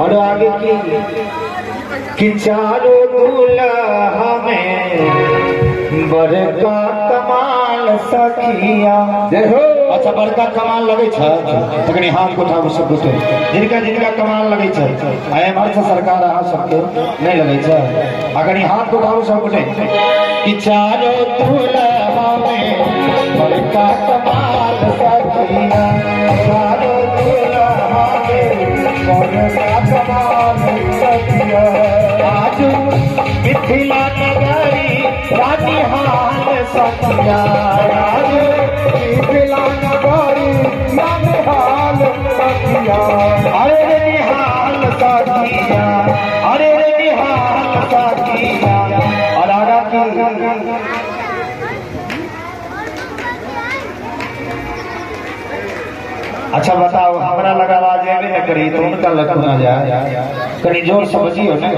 और आगे की कि चारों दूल्हा में बड़का कमाल सखिया। देखो अच्छा बड़का कमाल लगे छ तकनी हाथ को उठाबू सब गोटे जिनका जिनका कमाल लगे छ आए हमारे से सरकार आ सबके नहीं लगे छ अगर हाथ को उठाबू सब गोटे कि चारों दूल्हा में बड़का कमाल सखिया। चारों दूल्हा में बड़का कमाल सखिया। आज मिथिला नगरी रानी हाल सखिया। आज मिथिला नगरी रानी हाल सखिया। अरे रे निहाल सखिया अरे रे निहाल सखिया। और आगा की अच्छा बताओ हमरा लगा आवाज में न करी तो उनका लग ना जाए कहीं जोर से बजियो ना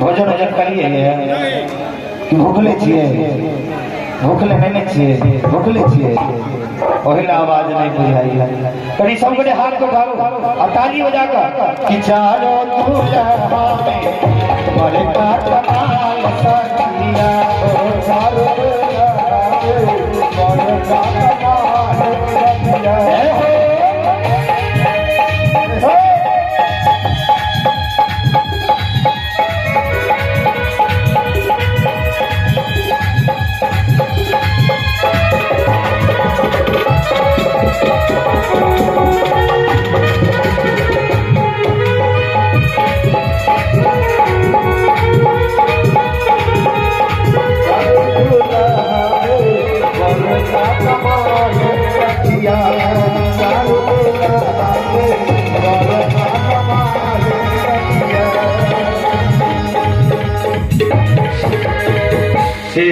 भोजन भोजन करिए भूखले छिए भूखले नहीं छिए भूखले छिए ओहिला आवाज नहीं बुझाई कहीं सब बड़े हाथ को उठाओ और ताली बजाकर कि चारों दूल्हा में बड़का कमाल सखिया। चारों दूल्हा में बड़का कमाल सखिया।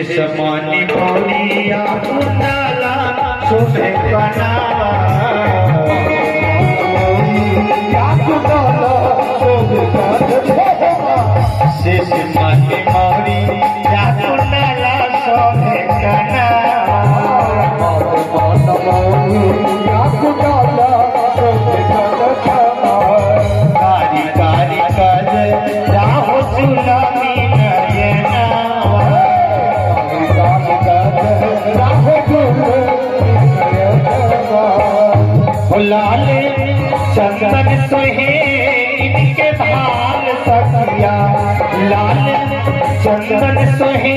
समानी भौलिया कुंडला शोभे कनावा या कुंडला शोभे कनावा। शेष मानी भौली या कुंडला शोभे कनावा या कुंडला शोभे कनावा। कारी कारी कज राहो सुनामी लाल चंदन सोहे इनके भाल सखिया। लाल चंदन सोहे